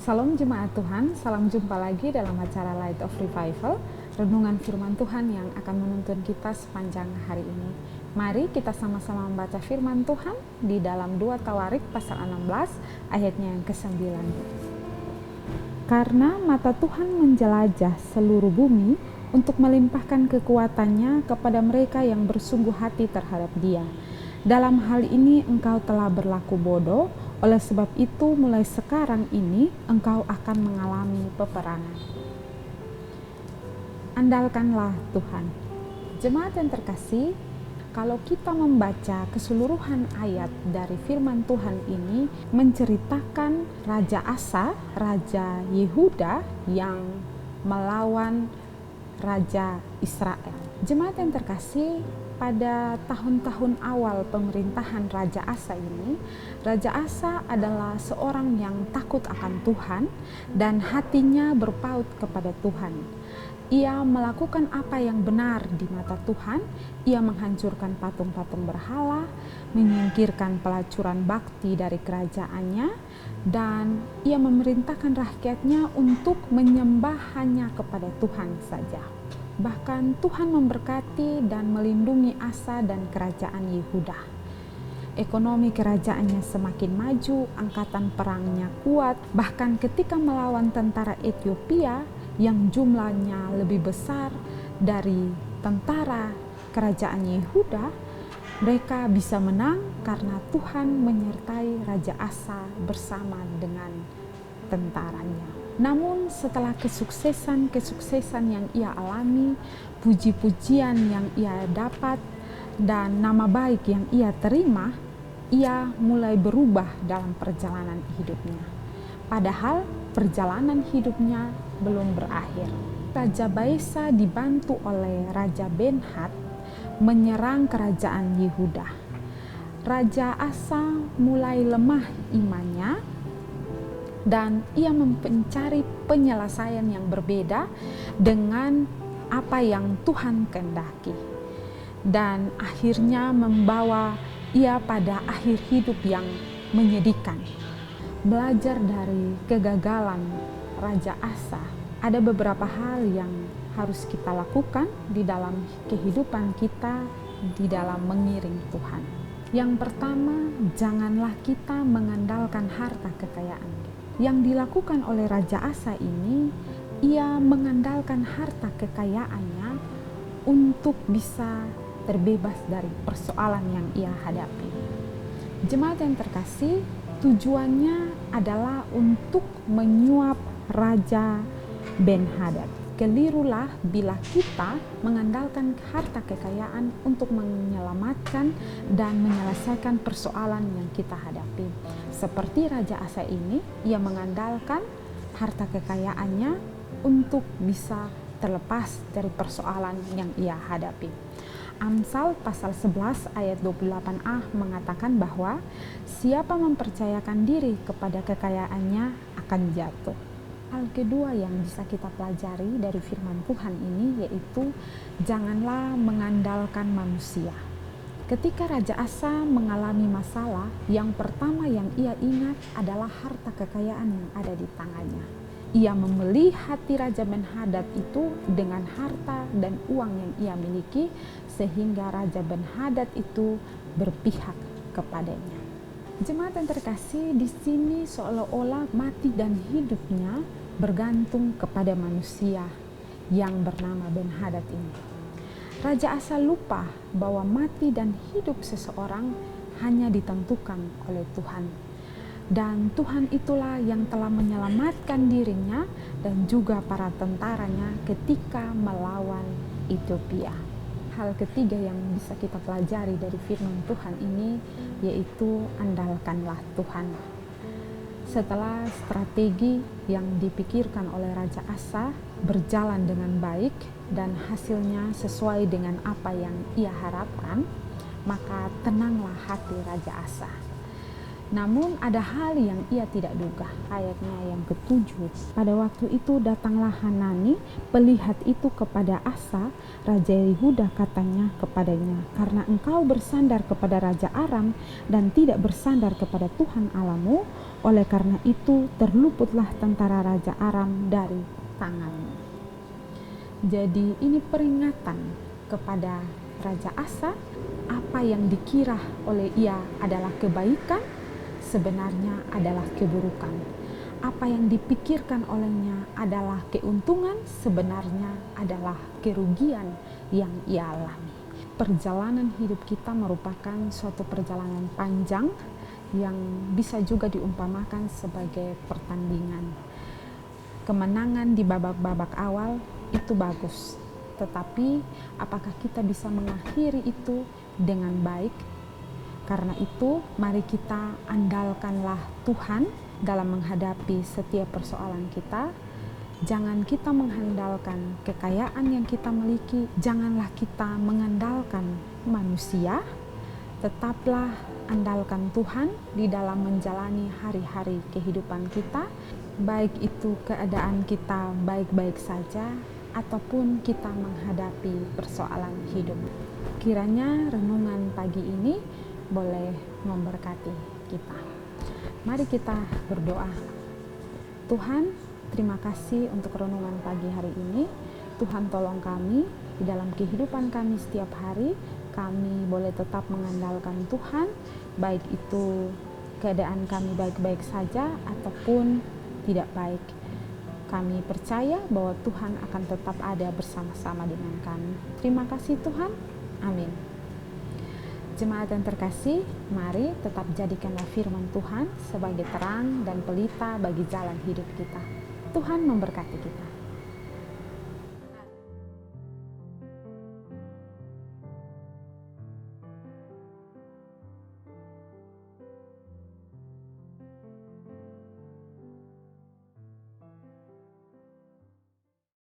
Salam jemaat Tuhan, salam jumpa lagi dalam acara Light of Revival, renungan firman Tuhan yang akan menuntun kita sepanjang hari ini. Mari kita sama-sama membaca firman Tuhan di dalam 2 Tawarik pasal 16 ayatnya yang ke-9. Karena mata Tuhan menjelajah seluruh bumi untuk melimpahkan kekuatannya kepada mereka yang bersungguh hati terhadap Dia. Dalam hal ini engkau telah berlaku bodoh, oleh sebab itu mulai sekarang ini engkau akan mengalami peperangan. Andalkanlah Tuhan. Jemaat yang terkasih, kalau kita membaca keseluruhan ayat dari firman Tuhan ini menceritakan Raja Asa, Raja Yehuda yang melawan Raja Israel. Jemaat yang terkasih, pada tahun-tahun awal pemerintahan Raja Asa ini, Raja Asa adalah seorang yang takut akan Tuhan dan hatinya berpaut kepada Tuhan. Ia melakukan apa yang benar di mata Tuhan. Ia menghancurkan patung-patung berhala, menyingkirkan pelacuran bakti dari kerajaannya, dan ia memerintahkan rakyatnya untuk menyembah hanya kepada Tuhan saja. Bahkan Tuhan memberkati dan melindungi Asa dan kerajaan Yehuda. Ekonomi kerajaannya semakin maju, angkatan perangnya kuat, bahkan ketika melawan tentara Ethiopia yang jumlahnya lebih besar dari tentara kerajaan Yehuda, mereka bisa menang karena Tuhan menyertai Raja Asa bersama dengan tentaranya. Namun setelah kesuksesan yang ia alami, puji-pujian yang ia dapat, dan nama baik yang ia terima, ia mulai berubah dalam perjalanan hidupnya. Padahal perjalanan hidupnya belum berakhir. Raja Baesa dibantu oleh Raja Ben-Hadad menyerang kerajaan Yehuda. Raja Asa mulai lemah imannya, dan ia mencari penyelesaian yang berbeda dengan apa yang Tuhan kehendaki. Dan akhirnya membawa ia pada akhir hidup yang menyedihkan. Belajar dari kegagalan Raja Asa, ada beberapa hal yang harus kita lakukan di dalam kehidupan kita di dalam mengiring Tuhan. Yang pertama, janganlah kita mengandalkan harta kekayaan. Yang dilakukan oleh Raja Asa ini, ia mengandalkan harta kekayaannya untuk bisa terbebas dari persoalan yang ia hadapi. Jemaat yang terkasih, tujuannya adalah untuk menyuap Raja Ben-Hadad. Kelirulah bila kita mengandalkan harta kekayaan untuk menyelamatkan dan menyelesaikan persoalan yang kita hadapi. Seperti Raja Asa ini, ia mengandalkan harta kekayaannya untuk bisa terlepas dari persoalan yang ia hadapi. Amsal pasal 11 ayat 28a mengatakan bahwa siapa mempercayakan diri kepada kekayaannya akan jatuh. Hal kedua yang bisa kita pelajari dari firman Tuhan ini yaitu janganlah mengandalkan manusia. Ketika Raja Asa mengalami masalah, yang pertama yang ia ingat adalah harta kekayaan yang ada di tangannya. Ia membeli hati Raja Ben-Hadad itu dengan harta dan uang yang ia miliki, sehingga Raja Ben-Hadad itu berpihak kepadanya. Jemaat yang terkasih, di sini seolah-olah mati dan hidupnya bergantung kepada manusia yang bernama Ben-Hadad ini. Raja Asa lupa bahwa mati dan hidup seseorang hanya ditentukan oleh Tuhan. Dan Tuhan itulah yang telah menyelamatkan dirinya dan juga para tentaranya ketika melawan Ethiopia. Hal ketiga yang bisa kita pelajari dari firman Tuhan ini yaitu andalkanlah Tuhan. Setelah strategi yang dipikirkan oleh Raja Asa berjalan dengan baik dan hasilnya sesuai dengan apa yang ia harapkan, maka tenanglah hati Raja Asa. Namun ada hal yang ia tidak duga. Ayatnya yang ketujuh. Pada waktu itu datanglah Hanani, pelihat itu kepada Asa, Raja Yehuda, katanya kepadanya, karena engkau bersandar kepada Raja Aram dan tidak bersandar kepada Tuhan Allahmu, oleh karena itu terluputlah tentara Raja Aram dari tanganmu. Jadi ini peringatan kepada Raja Asa, apa yang dikira oleh ia adalah kebaikan, sebenarnya adalah keburukan. Apa yang dipikirkan olehnya adalah keuntungan, sebenarnya adalah kerugian yang ia alami. Perjalanan hidup kita merupakan suatu perjalanan panjang yang bisa juga diumpamakan sebagai pertandingan. Kemenangan di babak-babak awal itu bagus, tetapi apakah kita bisa mengakhiri itu dengan baik? Karena itu, mari kita andalkanlah Tuhan dalam menghadapi setiap persoalan kita. Jangan kita mengandalkan kekayaan yang kita miliki, janganlah kita mengandalkan manusia. Tetaplah andalkan Tuhan di dalam menjalani hari-hari kehidupan kita, baik itu keadaan kita baik-baik saja ataupun kita menghadapi persoalan hidup. Kiranya renungan pagi ini boleh memberkati kita. Mari kita berdoa. Tuhan, terima kasih untuk renungan pagi hari ini. Tuhan, tolong kami di dalam kehidupan kami setiap hari, kami boleh tetap mengandalkan Tuhan, baik itu keadaan kami baik-baik saja ataupun tidak baik. Kami percaya bahwa Tuhan akan tetap ada bersama-sama dengan kami. Terima kasih Tuhan. Amin. Jemaat yang terkasih, mari tetap jadikanlah firman Tuhan sebagai terang dan pelita bagi jalan hidup kita. Tuhan memberkati kita.